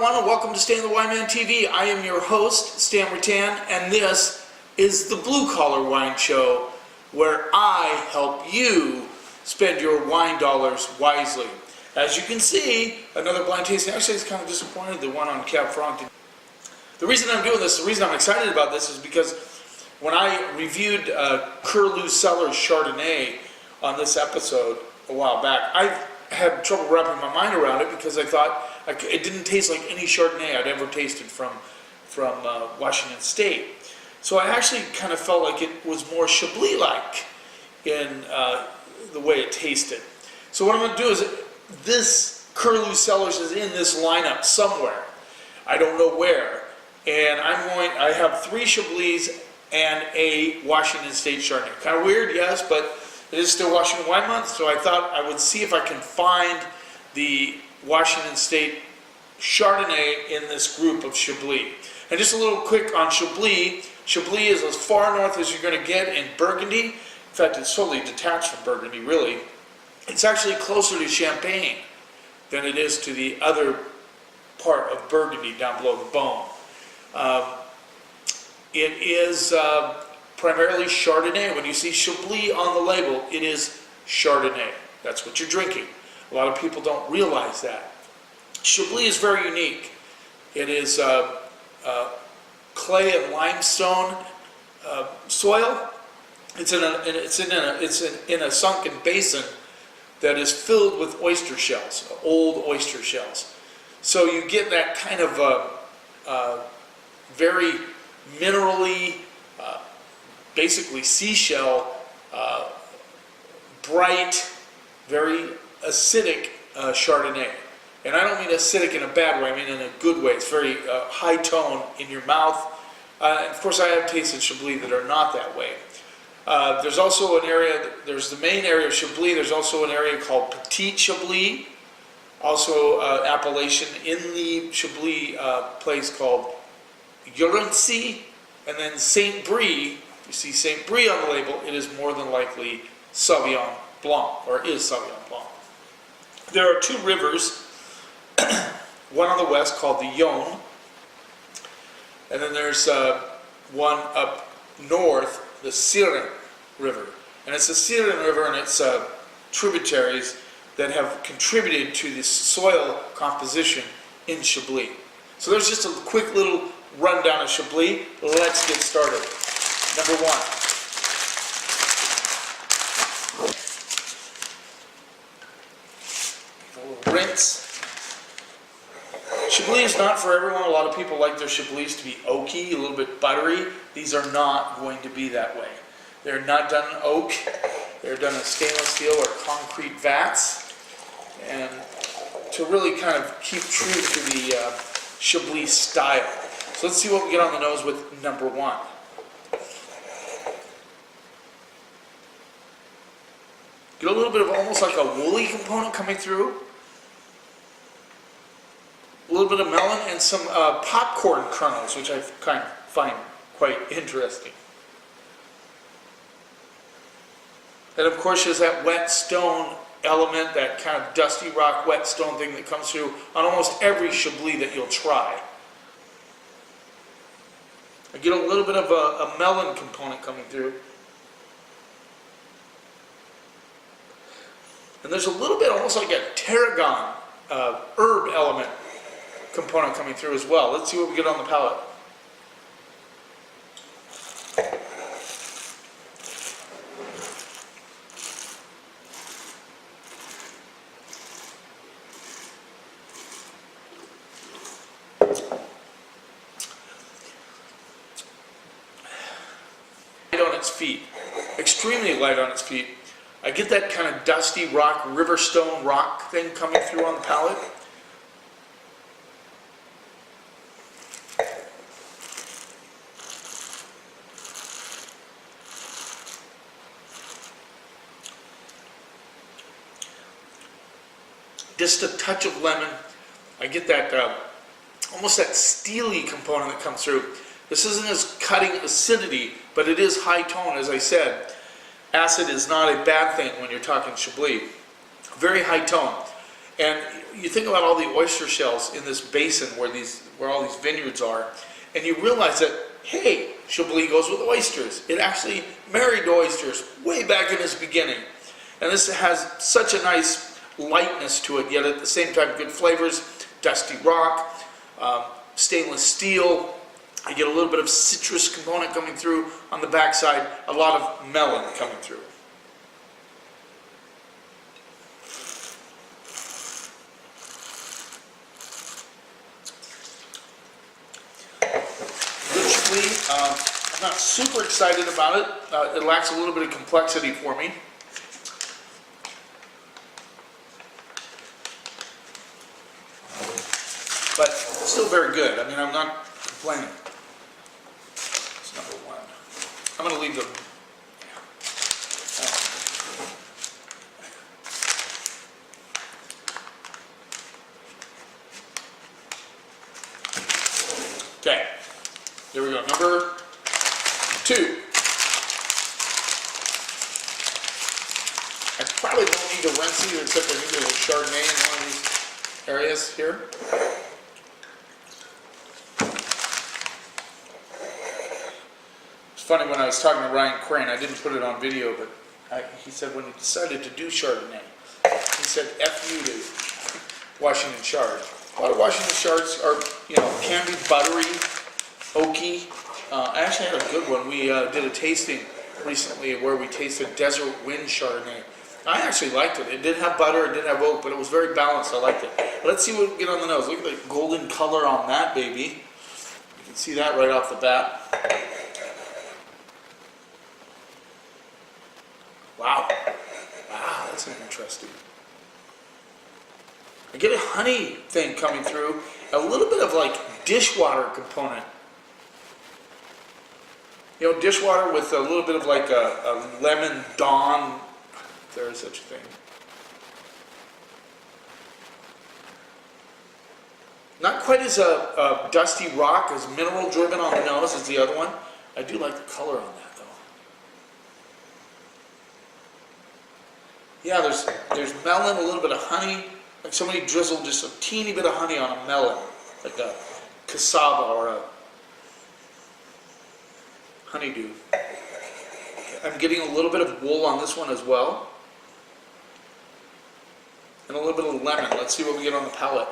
everyone, and welcome to Stan the Wine Man TV. I am your host, Stan Rattan, and this is the Blue Collar Wine Show, where I help you spend your wine dollars wisely. As you can see, another blind tasting. Actually, I was kind of disappointed the one on Cab Franc. The reason I'm doing this, the reason I'm excited about this is because when I reviewed Curlew Cellars Chardonnay on this episode a while back, I had trouble wrapping my mind around it because I thought it didn't taste like any Chardonnay I'd ever tasted from Washington State. So I actually kind of felt like it was more Chablis-like in the way it tasted. So what I'm going to do is, this Curlew Cellars is in this lineup somewhere. I don't know where. And I have 3 Chablis and a Washington State Chardonnay. Kind of weird, yes, but it is still Washington Wine Month, so I thought I would see if I can find the Washington State Chardonnay in this group of Chablis. And just a little quick on Chablis. Chablis is as far north as you're going to get in Burgundy. In fact, it's totally detached from Burgundy, really. It's actually closer to Champagne than it is to the other part of Burgundy down below the Beaune. It is primarily Chardonnay. When you see Chablis on the label, it is Chardonnay. That's what you're drinking. A lot of people don't realize that. Chablis is very unique. It is clay and limestone soil. It's in a sunken basin that is filled with oyster shells, old oyster shells. So you get that kind of very minerally, basically seashell, bright, very acidic Chardonnay. And I don't mean acidic in a bad way, I mean in a good way. It's very high tone in your mouth. And of course I have tasted Chablis that are not that way. There's also an area, there's the main area of Chablis, there's also an area called Petit Chablis, also appellation in the Chablis place called Jurancy, and then Saint Brie. You see Saint Brie on the label, it is more than likely Sauvignon Blanc, or is Sauvignon Blanc. There are 2 rivers, one on the west called the Yonne, and then there's one up north, the Siren River. And it's the Siren River and its tributaries that have contributed to the soil composition in Chablis. So there's just a quick little rundown of Chablis. Let's get started. Number 1. A little rinse. Chablis is not for everyone. A lot of people like their Chablis to be oaky, a little bit buttery. These are not going to be that way. They're not done in oak. They're done in stainless steel or concrete vats. And to really kind of keep true to the Chablis style. So let's see what we get on the nose with number 1. Get a little bit of almost like a woolly component coming through. A little bit of melon and some popcorn kernels, which I kind of find quite interesting. And of course there's that wet stone element, that kind of dusty rock wet stone thing that comes through on almost every Chablis that you'll try. I get a little bit of a melon component coming through. And there's a little bit almost like a tarragon herb element component coming through as well. Let's see what we get on the palate. Light on its feet, extremely light on its feet. I get that kind of dusty rock, riverstone rock thing coming through on the palate. Just a touch of lemon. I get that almost that steely component that comes through. This isn't as cutting acidity, but it is high tone, as I said. Acid is not a bad thing when you're talking Chablis. Very high tone. And you think about all the oyster shells in this basin where all these vineyards are, and you realize that, hey, Chablis goes with oysters. It actually married oysters way back in its beginning. And this has such a nice lightness to it, yet at the same time good flavors, dusty rock, stainless steel. I get a little bit of citrus component coming through on the backside, a lot of melon coming through. Good Chablis. I'm not super excited about it. It lacks a little bit of complexity for me. But still very good. I mean, I'm not complaining. That's number one. I'm going to leave them. Okay. There we go. Number two. I probably don't need to rinse either, except I need a little Chardonnay in one of these areas here. Funny, when I was talking to Ryan Crane, I didn't put it on video, but he said when he decided to do Chardonnay, he said F you to Washington Chard. A lot of Washington Chards are, can be buttery, oaky. I actually had a good one. We did a tasting recently where we tasted Desert Wind Chardonnay. I actually liked it. It did have butter, it did have oak, but it was very balanced. I liked it. Let's see what we get on the nose. Look at the golden color on that baby. You can see that right off the bat. Wow, that's interesting. I get a honey thing coming through, a little bit of like dishwater component. Dishwater with a little bit of like a lemon dawn, if there is such a thing. Not quite as a dusty rock, as mineral driven on the nose as the other one. I do like the color on that. Yeah, there's melon, a little bit of honey, like somebody drizzled just a teeny bit of honey on a melon, like a cassava or a honeydew. I'm getting a little bit of wool on this one as well, and a little bit of lemon. Let's see what we get on the palate.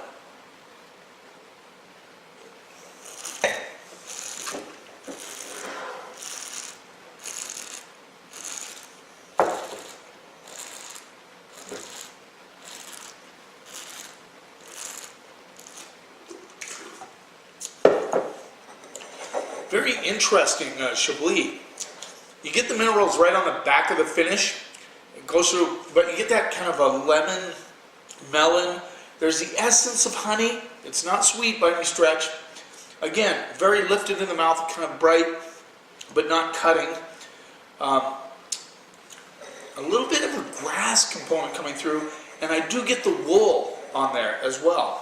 Very interesting Chablis. You get the minerals right on the back of the finish. It goes through, but you get that kind of a lemon, melon. There's the essence of honey. It's not sweet by any stretch. Again, very lifted in the mouth, kind of bright, but not cutting. A little bit of a grass component coming through, and I do get the wool on there as well.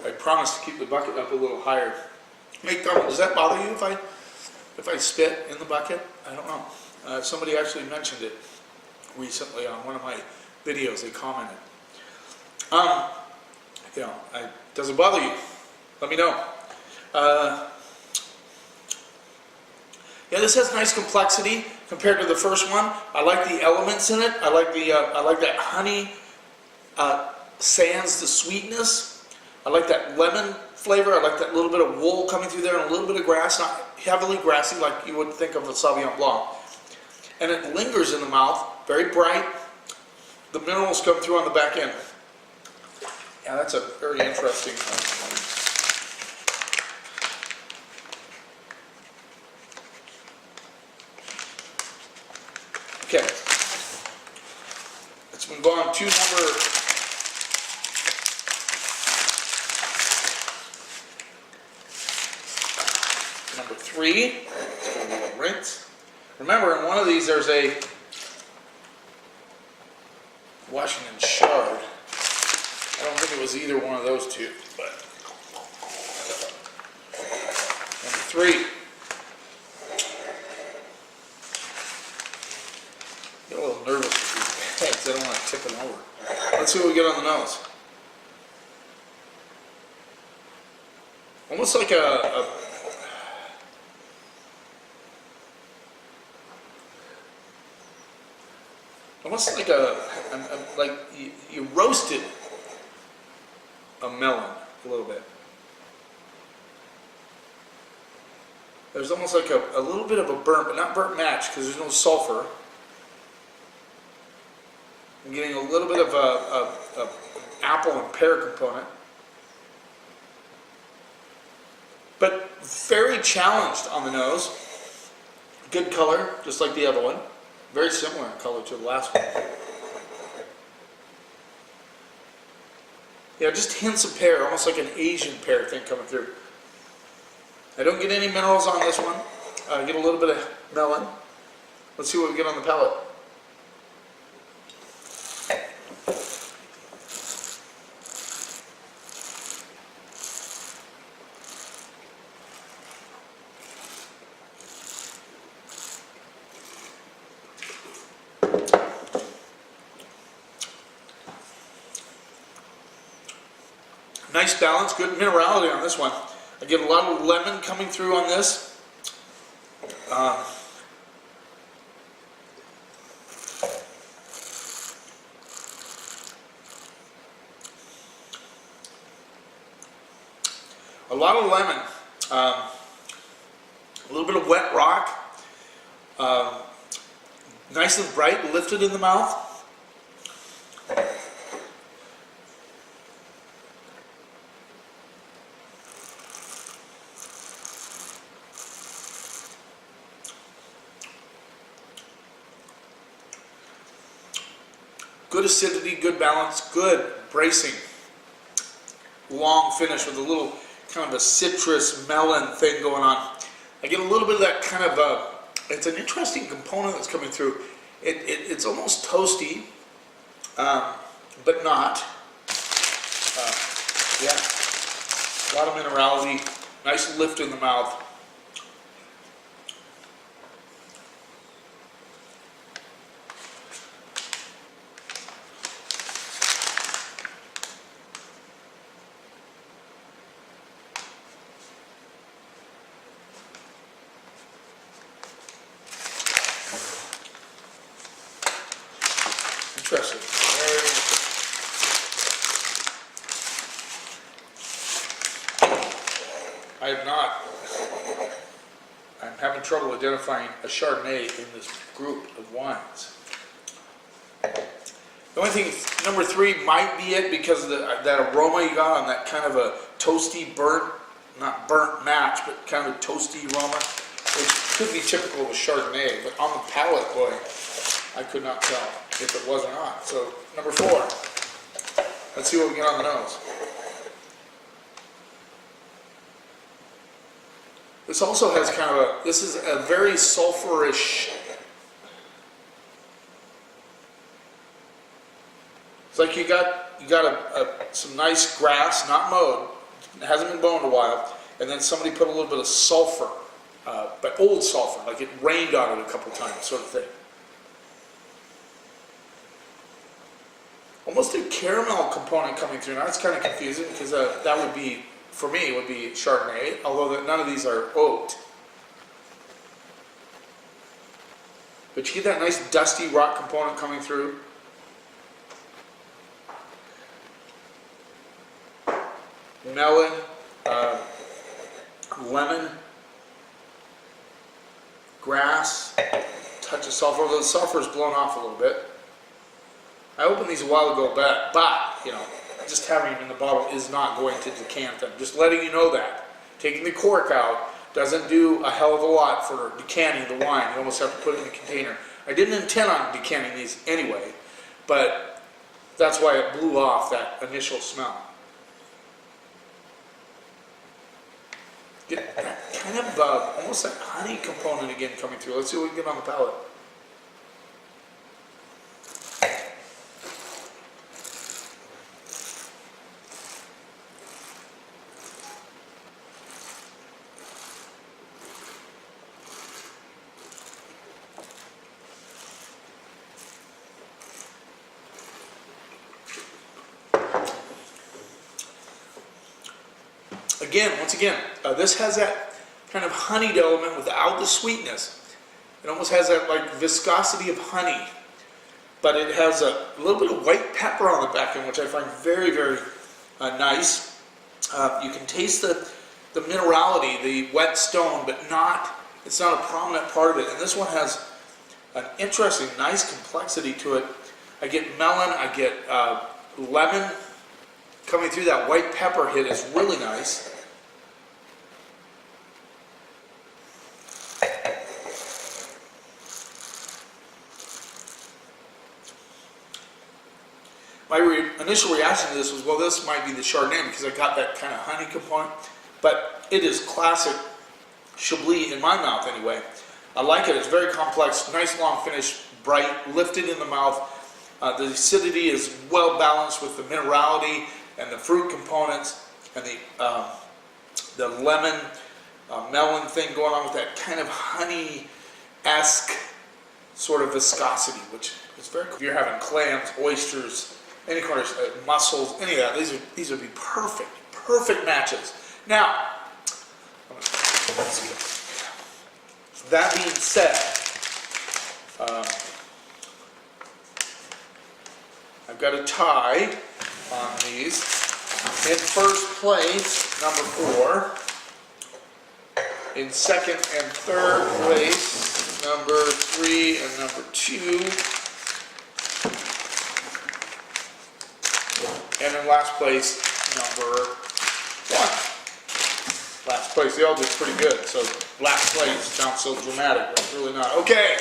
I promise to keep the bucket up a little higher. Does that bother you if I spit in the bucket? I don't know. Somebody actually mentioned it recently on one of my videos. They commented. Does it bother you? Let me know. Yeah, this has nice complexity compared to the first one. I like the elements in it. I like that honey sans the sweetness. I like that lemon flavor. I like that little bit of wool coming through there and a little bit of grass, not heavily grassy like you would think of a Sauvignon Blanc. And it lingers in the mouth, very bright. The minerals come through on the back end. Yeah, that's a very interesting one. Okay, let's move on to number three. Let's give it a little rinse. Remember, in one of these there's a Washington Chard. I don't think it was either one of those two, but 3. Get a little nervous with these bags. I don't want to tip them over. Let's see what we get on the nose. Almost like like you roasted a melon a little bit. There's almost like a little bit of a burnt, but not burnt match because there's no sulfur. I'm getting a little bit of a apple and pear component, but very challenged on the nose. Good color, just like the other one. Very similar in color to the last one. Yeah, just hints of pear, almost like an Asian pear thing coming through. I don't get any minerals on this one. I get a little bit of melon. Let's see what we get on the palate. Nice balance, good minerality on this one. I get a lot of lemon coming through on this. A lot of lemon. A little bit of wet rock. Nice and bright, lifted in the mouth. Good acidity, good balance, good bracing. Long finish with a little kind of a citrus melon thing going on. I get a little bit of that kind of it's an interesting component that's coming through. It's almost toasty, but not. Yeah, a lot of minerality, nice lift in the mouth. Interesting. Very interesting. I have not. I'm having trouble identifying a Chardonnay in this group of wines. The only thing, number 3 might be it because of that aroma you got on that kind of a toasty, burnt, not burnt match, but kind of a toasty aroma, which could be typical of a Chardonnay. But on the palate, boy, I could not tell if it was or not. So, number 4. Let's see what we get on the nose. This also has kind of this is a very sulfurish. It's like you got some nice grass, not mowed, it hasn't been mowed in a while, and then somebody put a little bit of sulfur, but old sulfur, like it rained on it a couple times, sort of thing. Almost a caramel component coming through. Now it's kind of confusing because that would be, for me, would be Chardonnay, although none of these are oaked. But you get that nice dusty rock component coming through. Melon, lemon, grass, touch of sulfur. Although the sulfur is blown off a little bit. I opened these a while ago, but you know, just having them in the bottle is not going to decant them. Just letting you know that. Taking the cork out doesn't do a hell of a lot for decanting the wine. You almost have to put it in a container. I didn't intend on decanting these anyway, but that's why it blew off that initial smell. Get that kind of almost that honey component again coming through. Let's see what we can get on the palate. once again, this has that kind of honeyed element without the sweetness. It almost has that like viscosity of honey, but it has a little bit of white pepper on the back end, which I find very, very nice. You can taste the minerality, the wet stone, but it's not a prominent part of it. And this one has an interesting, nice complexity to it. I get melon, I get lemon coming through. That white pepper hit is really nice. My initial reaction to this was, well, this might be the Chardonnay because I got that kind of honey component, but it is classic Chablis in my mouth anyway. I like it. It's very complex, nice long finish, bright, lifted in the mouth. The acidity is well balanced with the minerality and the fruit components and the lemon melon thing going on with that kind of honey-esque sort of viscosity, which is very cool. If you're having clams, oysters, any kind of mussels, any of that, these would be perfect matches. Now, let's see. That being said, I've got a tie on these. In first place, number 4. In second and third place, number 3 and number 2. And in last place, number 1. Last place, they all did pretty good. So last place sounds so dramatic, but it's really not. Okay,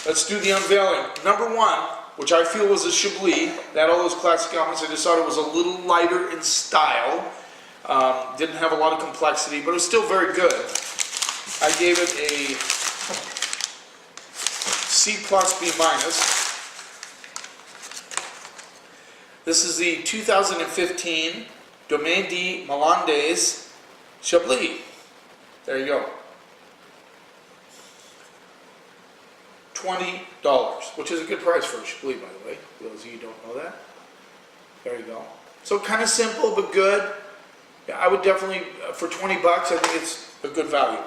let's do the unveiling. Number 1, which I feel was a Chablis, that all those classic elements. I just thought it was a little lighter in style. Didn't have a lot of complexity, but it was still very good. I gave it a C+, B-. This is the 2015 Domaine de Melendez Chablis. There you go. $20, which is a good price for a Chablis, by the way, for those of you who don't know that. There you go. So kind of simple, but good. Yeah, I would definitely, for 20 bucks, I think it's a good value.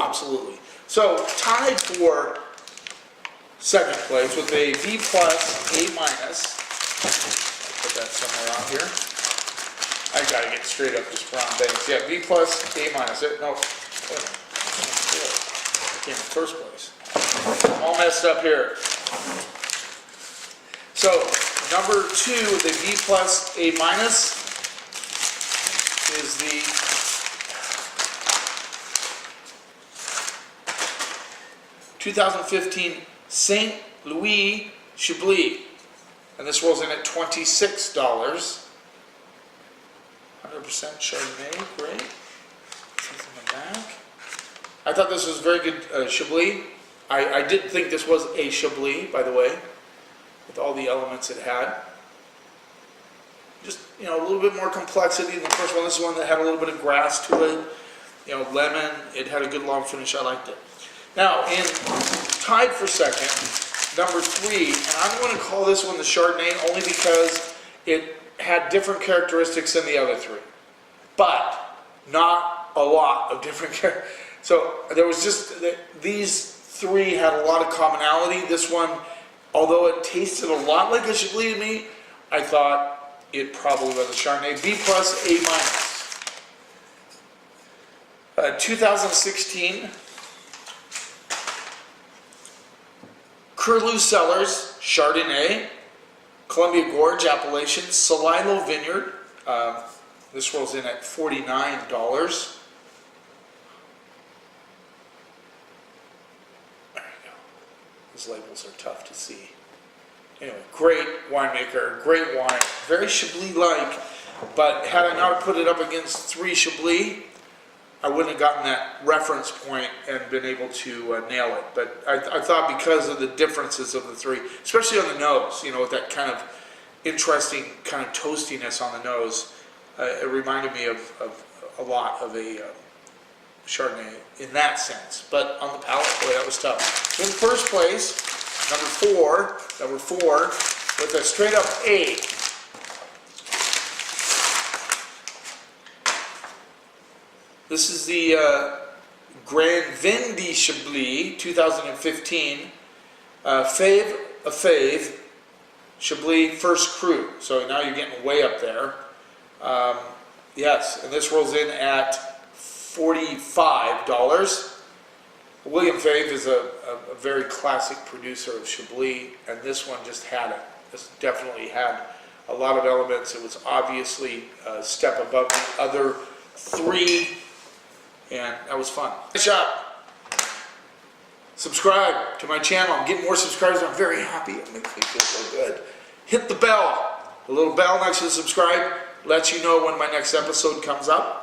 Absolutely. So tied for second place with a B+, A-. Put that somewhere out here. I gotta get straight up this brown base. Yeah, B+, A-. No, I came in first place. I'm all messed up here. So number 2, the B+, A- is the (2015) St. Louis Chablis, and this rolls in at $26. 100% Chardonnay, great. Something in the back. I thought this was very good Chablis. I did think this was a Chablis, by the way, with all the elements it had. Just, a little bit more complexity than the first one. This is one that had a little bit of grass to it. Lemon. It had a good long finish. I liked it. Now, tied for second, number 3, and I'm going to call this one the Chardonnay only because it had different characteristics than the other 3, but not a lot of different characteristics. So there was just, these 3 had a lot of commonality. This one, although it tasted a lot like a Chablis to me, I thought it probably was a Chardonnay. B+, A-. 2016 Curlew Cellars Chardonnay, Columbia Gorge Appellation, Celilo Vineyard. This rolls in at $49. There you go. These labels are tough to see. Anyway, great winemaker, great wine, very Chablis-like, but had I not put it up against 3 Chablis, I wouldn't have gotten that reference point and been able to nail it. But I thought because of the differences of the 3, especially on the nose, with that kind of interesting kind of toastiness on the nose, it reminded me of a lot of a Chardonnay in that sense. But on the palate, boy, that was tough. In first place, number 4, with a straight up A. This is the Grand Vin de Chablis 2015 Fave Chablis First Cru. So now you're getting way up there. Yes, and this rolls in at $45. William Fave is a very classic producer of Chablis, and this one just had it. This definitely had a lot of elements. It was obviously a step above the other three, and that was fun. Nice job. Subscribe to my channel. I'm getting more subscribers. I'm very happy. It makes me feel so good. Hit the bell. The little bell next to the subscribe lets you know when my next episode comes up.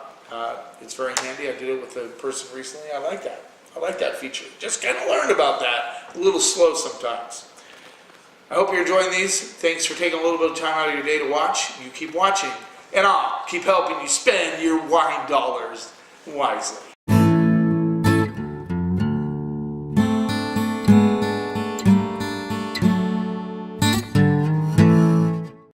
It's very handy. I did it with a person recently. I like that. I like that feature. Just kind of learned about that. A little slow sometimes. I hope you're enjoying these. Thanks for taking a little bit of time out of your day to watch. You keep watching, and I'll keep helping you spend your wine dollars wisely.